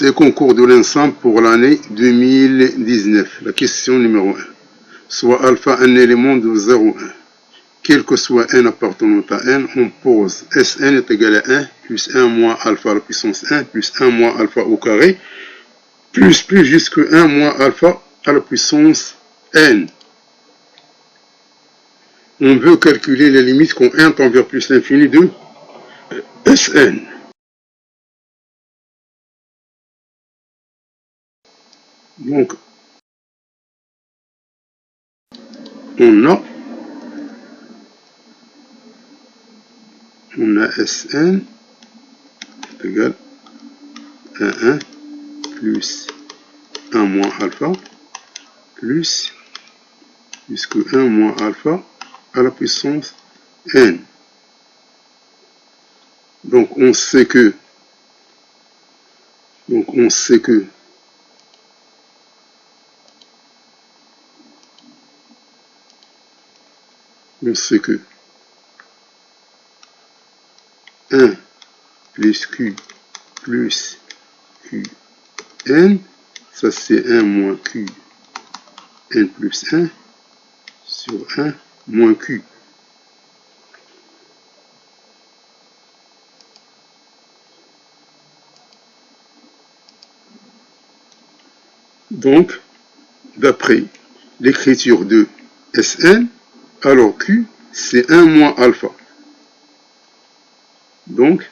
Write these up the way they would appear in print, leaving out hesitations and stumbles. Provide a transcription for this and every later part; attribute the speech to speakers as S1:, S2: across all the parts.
S1: C'est concours de l'ensemble pour l'année 2019. La question numéro 1. Soit alpha un élément de 0,1. Quel que soit n appartenant à n, on pose Sn est égal à 1 plus 1 moins alpha à la puissance 1 plus 1 moins alpha au carré plus jusqu'à 1 moins alpha à la puissance n. On veut calculer les limites quand n tend vers plus l'infini de Sn. Donc, on a Sn égale à 1 plus 1 moins alpha plus jusqu'à 1 moins alpha à la puissance n. Donc on sait que que 1 plus q plus qn, ça c'est 1 moins q n plus 1 sur 1 moins q. Donc, d'après l'écriture de Sn, alors q c'est 1 moins alpha. Donc,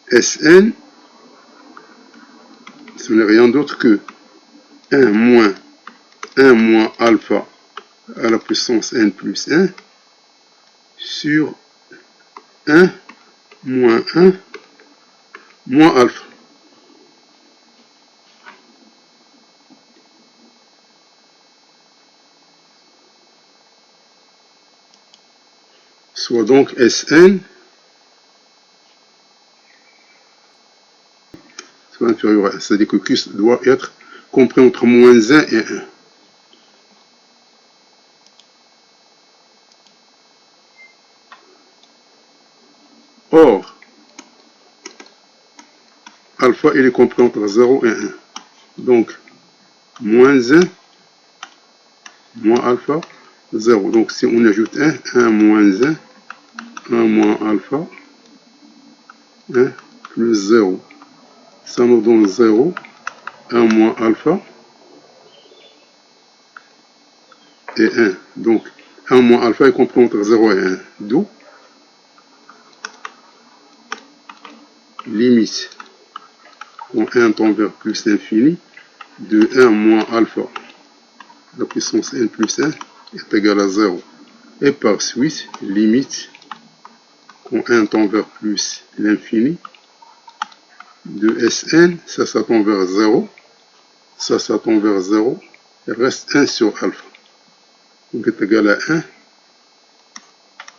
S1: Sn, ce n'est rien d'autre que 1 moins alpha à la puissance n plus 1 sur 1 moins alpha. Soit donc Sn soit inférieur à 1. C'est-à-dire que Q doit être compris entre moins 1 et 1. Or, alpha il est compris entre 0 et 1. Donc, moins 1, moins alpha, 0. Donc, si on ajoute 1 moins 1, 1 moins alpha, 1 plus 0. Ça nous donne 0, 1 moins alpha et 1. Donc, 1 moins alpha est compris entre 0 et 1. D'où limite quand 1 tend vers plus l'infini de 1 moins alpha, la puissance n plus 1 est égale à 0. Et par suite, limite quand 1 tend vers plus l'infini de Sn, ça tend vers 0, ça tend vers 0, il reste 1 sur alpha. Donc est égal à 1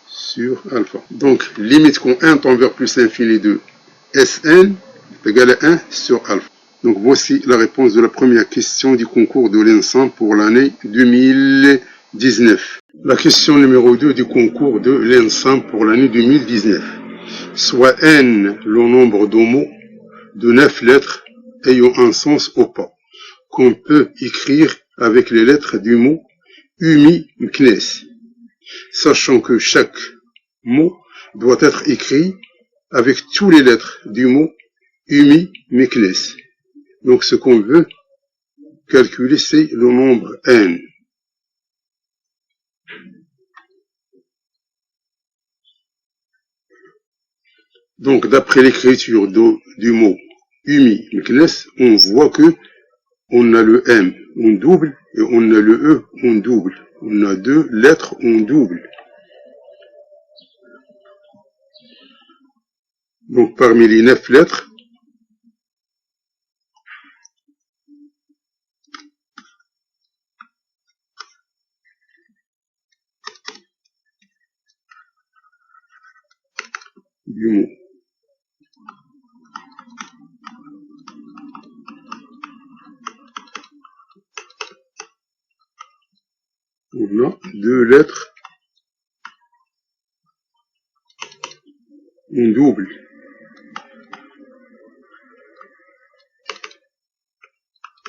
S1: sur alpha. Donc limite quand 1 tend vers plus l'infini de Sn est égal à 1 sur alpha. Donc voici la réponse de la première question du concours de l'ensemble pour l'année 2019. La question numéro 2 du concours de l'ensemble pour l'année 2019. Soit n le nombre de mots de 9 lettres ayant un sens opposé qu'on peut écrire avec les lettres du mot umi-mknes, sachant que chaque mot doit être écrit avec toutes les lettres du mot umi-mknes. Donc ce qu'on veut calculer, c'est le nombre n. Donc d'après l'écriture du mot umi-mknes, on voit que on a le m en double et on a le e en double. On a deux lettres en double. Donc parmi les 9 lettres, du mot on a deux lettres en double.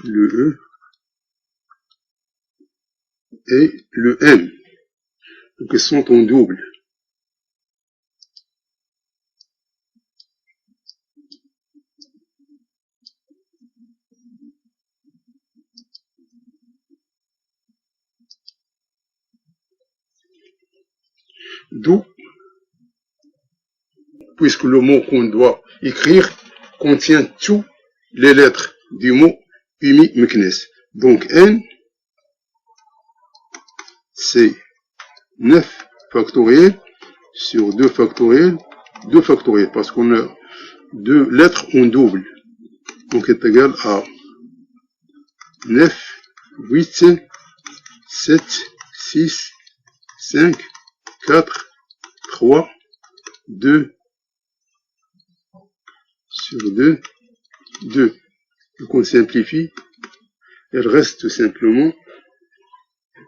S1: le E et le M. Donc ils sont en double. D'où, puisque le mot qu'on doit écrire contient toutes les lettres du mot Umi Meknes. Donc N, c'est 9 factoriel sur 2 factoriel, parce qu'on a deux lettres en double. Donc est égal à 9, 8, 7, 6, 5, 4, 3, 2, sur 2, 2. Donc on simplifie, il reste tout simplement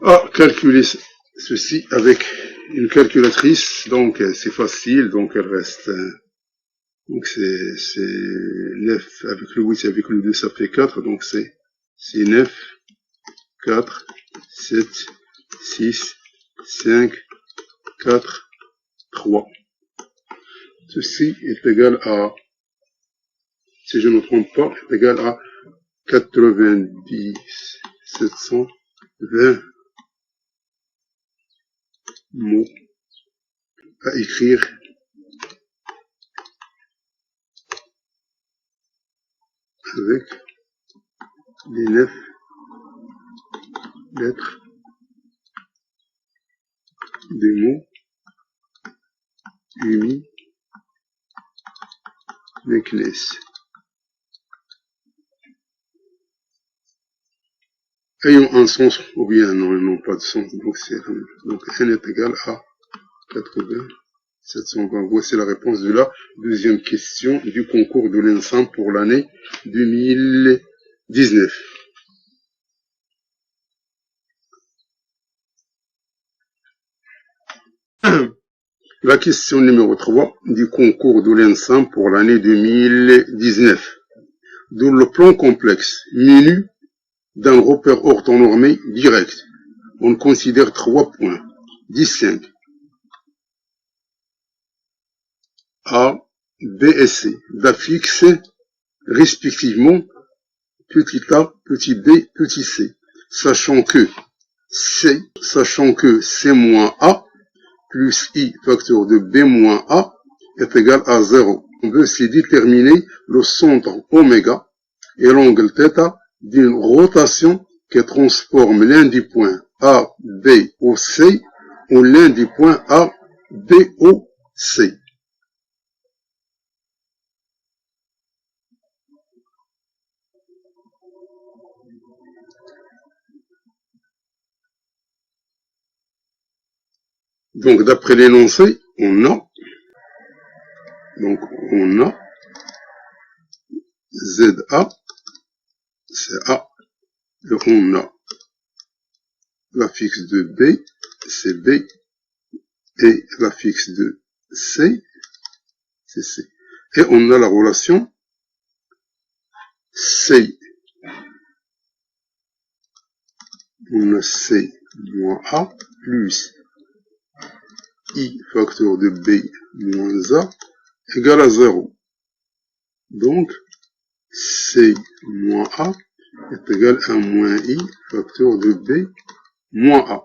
S1: à calculer ceci avec une calculatrice, donc c'est facile, donc elle reste, donc c'est 9 avec le 8 avec le 2 ça fait 4, donc c'est 9, 4, 7, 6, 5, 4, 3. Ceci est égal à, si je ne me trompe pas, est égal à 90 720 mots à écrire avec les 9 lettres des mots Umi Meknes. Ayant un sens ou bien non, ils n'ont pas de sens, donc n est égal à 80 720. Voici la réponse de la deuxième question du concours de l'ENSAM pour l'année 2019. La question numéro 3 du concours de l'ENSAM pour l'année 2019. Dans le plan complexe menu d'un repère orthonormé direct, on considère 3 points distincts A, B et C, d'affixer respectivement petit a, petit b, petit c, sachant que c moins a plus i facteur de b moins a est égal à 0. On veut aussi déterminer le centre oméga et l'angle θ d'une rotation qui transforme l'un des points A, B ou C en l'un des points A, B ou C. Donc d'après l'énoncé, on a ZA, c'est A, et on a l'affixe de B, c'est B, et l'affixe de C, c'est C. Et on a la relation C, on a C moins A plus I facteur de B moins A égale à 0. Donc, C moins A est égal à moins I facteur de B moins A.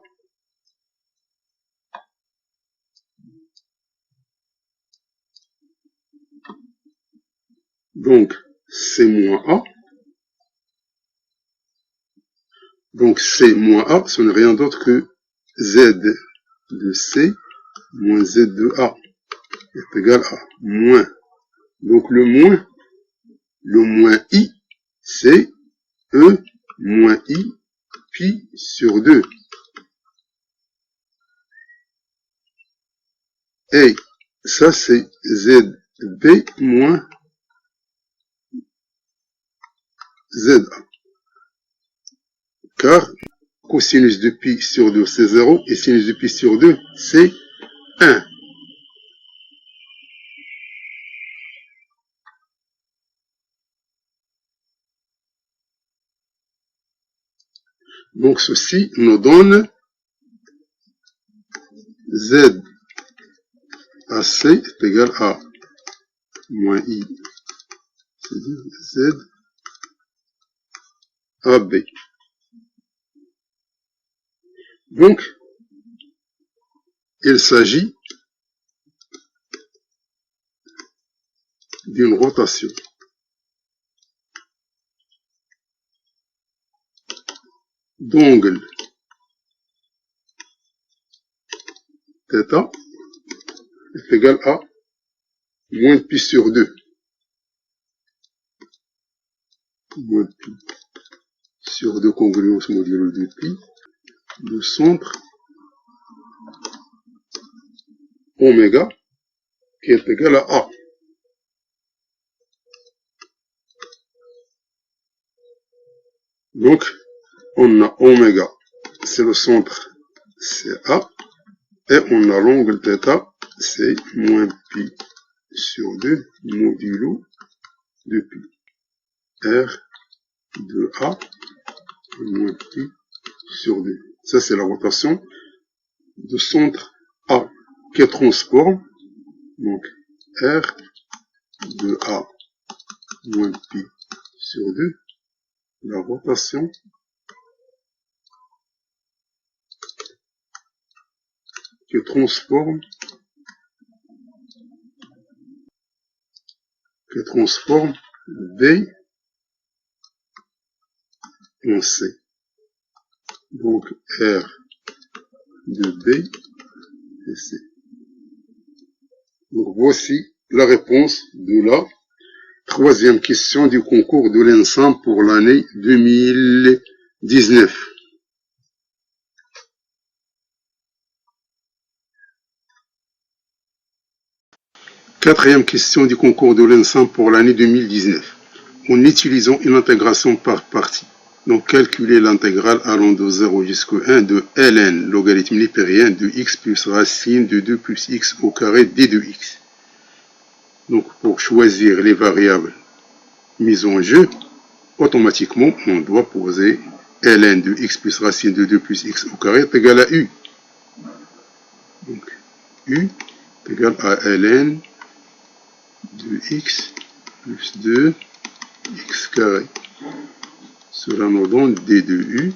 S1: Donc, C moins A. Donc, C moins A, ce n'est rien d'autre que Z de C moins Z de A est égal à moins. Donc, le moins I, c'est E moins I pi sur 2. Et ça, c'est ZB moins ZA. Car cosinus de pi sur 2, c'est 0, et sinus de pi sur 2, c'est 1. Donc ceci nous donne Z à C est égal à moins I, c'est-à-dire Z à B. Donc, il s'agit d'une rotation d'angle θ est égal à moins pi sur 2. Moins pi sur 2 congruence modulo 2 pi du centre oméga qui est égal à A. Donc, on a oméga, c'est le centre, c'est A, et on a l'angle θ, c'est moins pi sur 2 modulo 2 pi. R de A moins pi sur 2. Ça, c'est la rotation de centre A qui transforme, donc R de A moins pi sur 2, la rotation qui transforme B en C. Donc R de B et C. Donc voici la réponse de la troisième question du concours de l'ENSAM pour l'année 2019. Quatrième question du concours de l'ENSAM pour l'année 2019. En utilisant une intégration par partie, donc calculer l'intégrale allant de 0 jusqu'au 1 de ln, logarithme népérien de x plus racine de 2 plus x au carré d de x. Donc pour choisir les variables mises en jeu, automatiquement on doit poser ln de x plus racine de 2 plus x au carré est égal à u. Donc u est égal à ln de x plus 2 x carré. Cela nous donne d de u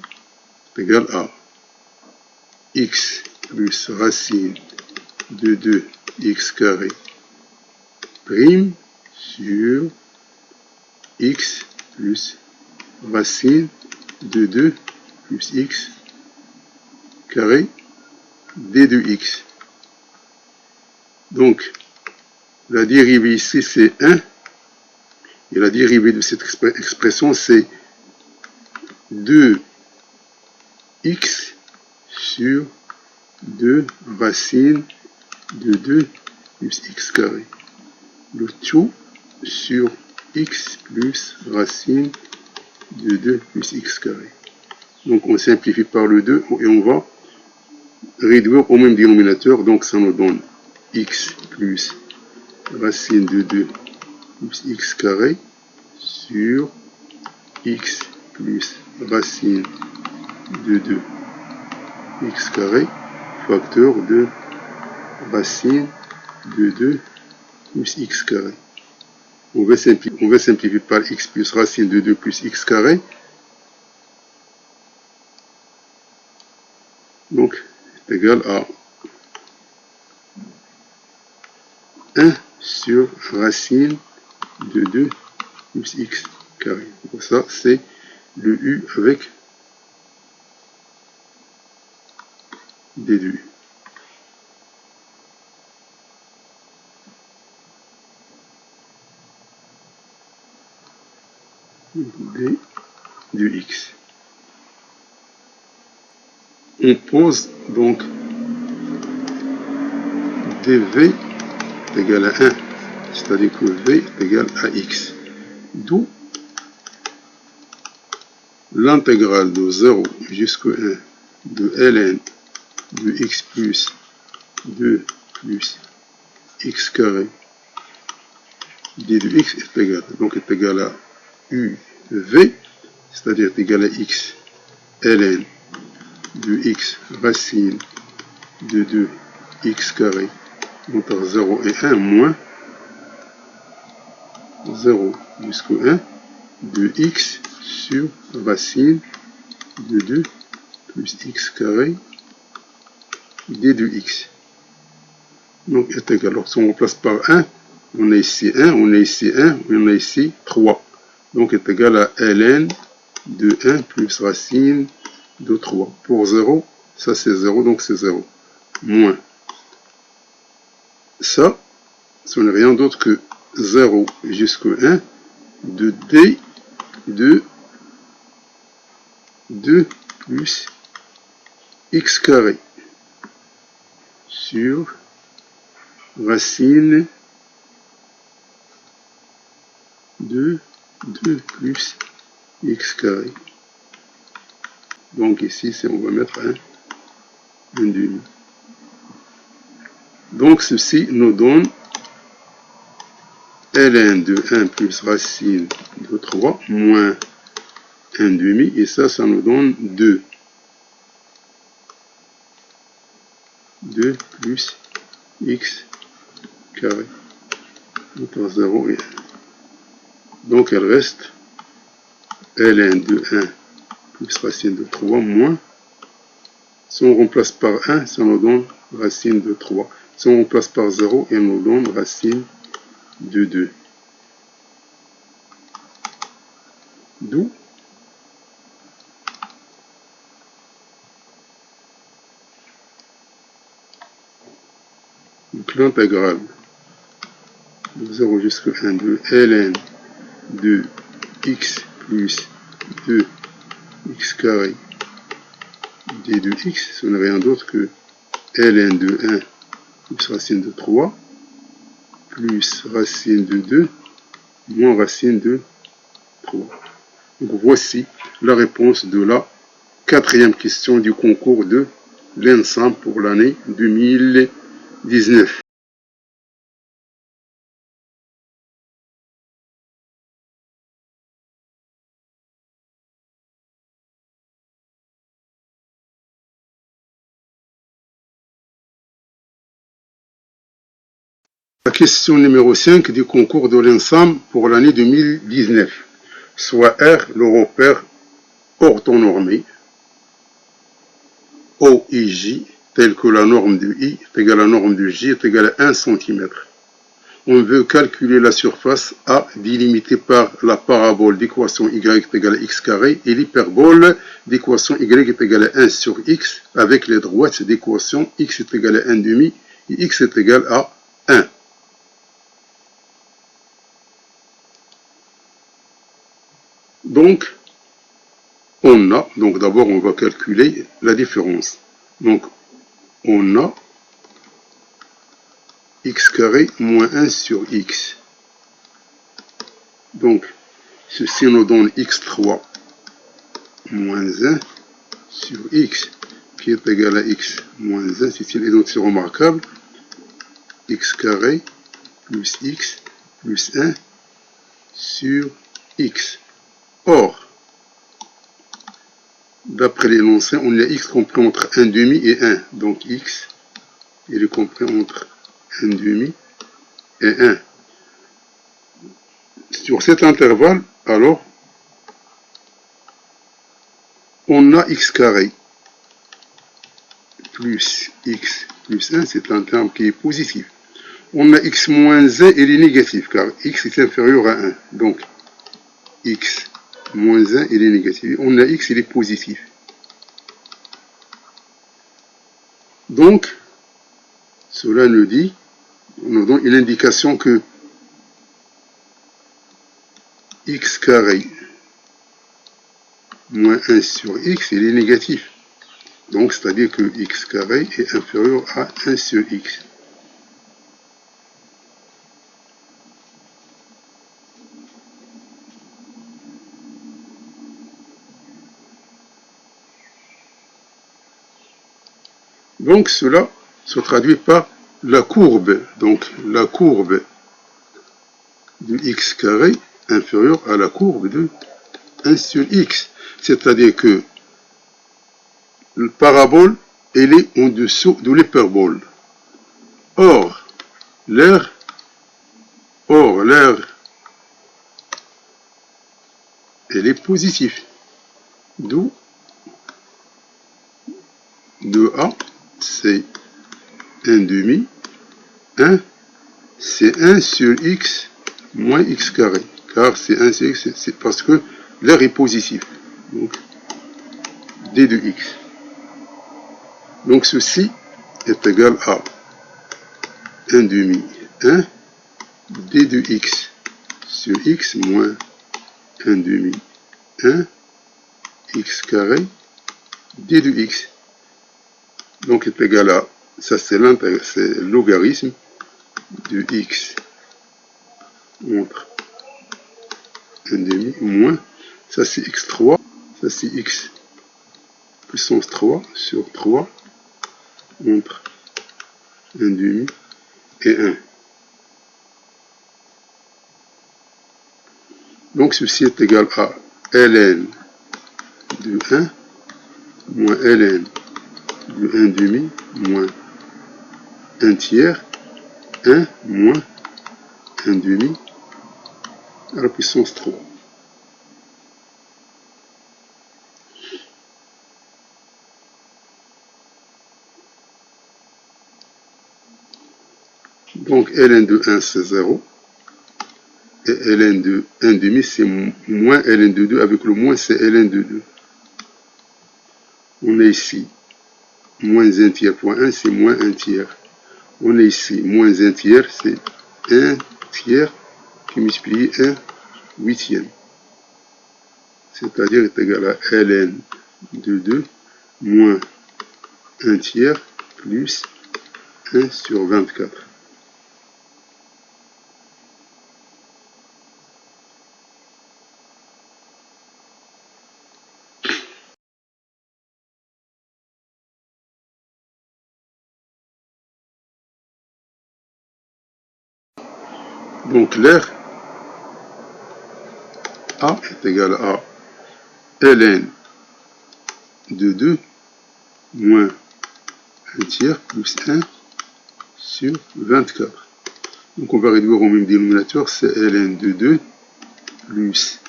S1: est égal à x plus racine de 2 x carré prime sur x plus racine de 2 plus x carré d de x. Donc, la dérivée ici c'est 1 et la dérivée de cette expression c'est 2x sur 2 racine de 2 plus x carré. Le tout sur x plus racine de 2 plus x carré. Donc on simplifie par le 2 et on va réduire au même dénominateur. Donc ça nous donne x plus racine de 2 plus x carré sur x plus racine de 2 x carré facteur de racine de 2 plus x carré. On va simplifier par x plus racine de 2 plus x carré. Donc, c'est égal à 1 sur racine de 2 plus x carré. Donc ça, c'est le u avec d de u. D de x. On pose donc dv est égal à 1, c'est-à-dire que v est égal à x. D'où l'intégrale de 0 jusqu'à 1 de ln de x plus 2 plus x carré d de x est égal, donc est égal à uv, c'est-à-dire est égal à x ln de x racine de 2x carré entre 0 et 1 moins 0 jusqu'au 1 de x sur racine de 2 plus x carré d de x. Donc est égal. Alors si on remplace par 1, on a ici 1, on a ici 1, on a ici 3. Donc est égal à ln de 1 plus racine de 3. Pour 0, ça c'est 0, donc c'est 0. Moins ça, ce n'est rien d'autre que 0 jusqu'au 1 de d de 2 plus x carré sur racine de 2 plus x carré. Donc ici, on va mettre un demi. Donc ceci nous donne ln de 1 plus racine de 3 moins 1 demi, et ça nous donne 2. 2 plus x carré entre 0 et 1. Donc elle reste ln de 1 plus racine de 3 moins, si on remplace par 1, ça nous donne racine de 3. Si on remplace par 0, elle nous donne racine de 2. D'où donc l'intégrale de 0 jusqu'à 1 de ln de x plus 2 x carré d de x, ce n'est rien d'autre que ln de 1 plus racine de 3 plus racine de 2 moins racine de 3. Donc voici la réponse de la 4e question du concours de l'ENSAM pour l'année 2019. La question numéro 5 du concours de l'ENSAM pour l'année 2019. Soit R le repère orthonormé, O et J, tel que la norme de I est égale à la norme de J est égale à 1 cm. On veut calculer la surface A délimitée par la parabole d'équation y est égale à x carré et l'hyperbole d'équation y est égale à 1 sur x avec les droites d'équation x est égal à 1 demi et x est égal à 1. Donc, donc d'abord on va calculer la différence. Donc, on a x carré moins 1 sur x. Donc, ceci nous donne x3 moins 1 sur x, qui est égal à x moins 1, c'est une notation remarquable, x carré plus x plus 1 sur x. Or, d'après l'énoncé, on a x compris entre 1 demi et 1. Donc x, il est compris entre 1 demi et 1. Sur cet intervalle, alors, on a x carré plus x plus 1, c'est un terme qui est positif. On a x moins 1, il est négatif, car x est inférieur à 1. Donc, x moins 1, il est négatif. On a x, il est positif. Donc, cela nous donne une indication que x carré moins 1 sur x, il est négatif. Donc, c'est-à-dire que x carré est inférieur à 1 sur x. Donc, cela se traduit par la courbe. Donc, la courbe de x carré inférieure à la courbe de 1 sur x. C'est-à-dire que le parabole, elle est en dessous de l'hyperbole. Or, l'air, elle est positive. D'où 2A, c'est 1 demi. 1, c'est 1 sur x moins x carré. Car c'est 1 sur x, c'est parce que l'air est positif. Donc, d de x. Donc, ceci est égal à 1 demi 1 d de x sur x moins 1 demi 1 x carré d de x. Donc est égal à, ça c'est le logarithme de x entre 1 demi moins, ça c'est x3, ça c'est x puissance 3 sur 3 entre 1 demi et 1. Donc ceci est égal à ln de 1 moins ln de 1 demi moins 1 tiers 1 moins 1 demi à la puissance 3. Donc ln de 1 c'est 0 et ln de 1 demi c'est moins ln de 2, avec le moins c'est ln de 2. On est ici moins 1 tiers point 1 c'est moins 1 tiers. On est ici moins 1 tiers, c'est 1 tiers qui multiplie 1 huitième. C'est-à-dire est égal à ln de 2 moins 1 tiers plus 1 sur 24. Donc l'air A est égal à ln de 2 moins 1 tiers plus 1 sur 24. Donc on va réduire au même dénominateur, c'est ln de 2 plus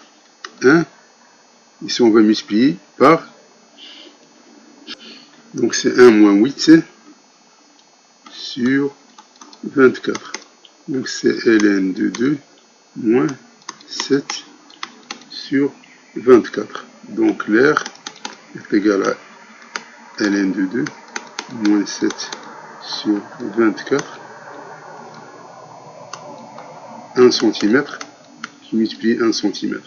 S1: 1. Ici on va multiplier par, donc c'est 1 moins 8 sur 24. Donc c'est ln de 2 moins 7 sur 24. Donc l'air est égal à ln de 2 moins 7 sur 24. 1 cm qui multiplie 1 cm.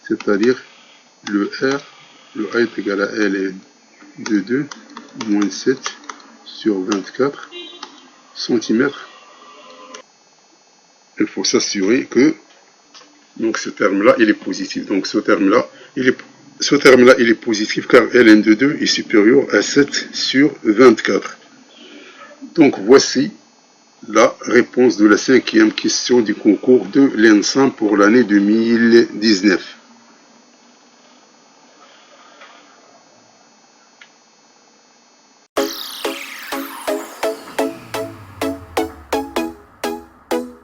S1: C'est-à-dire le A est égal à ln de 2 moins 7 sur 24 cm. Il faut s'assurer que donc ce terme-là, il est positif. Donc ce terme-là, il est positif car ln de 2 est supérieur à 7 sur 24. Donc voici la réponse de la 5e question du concours de l'ENSAM pour l'année 2019.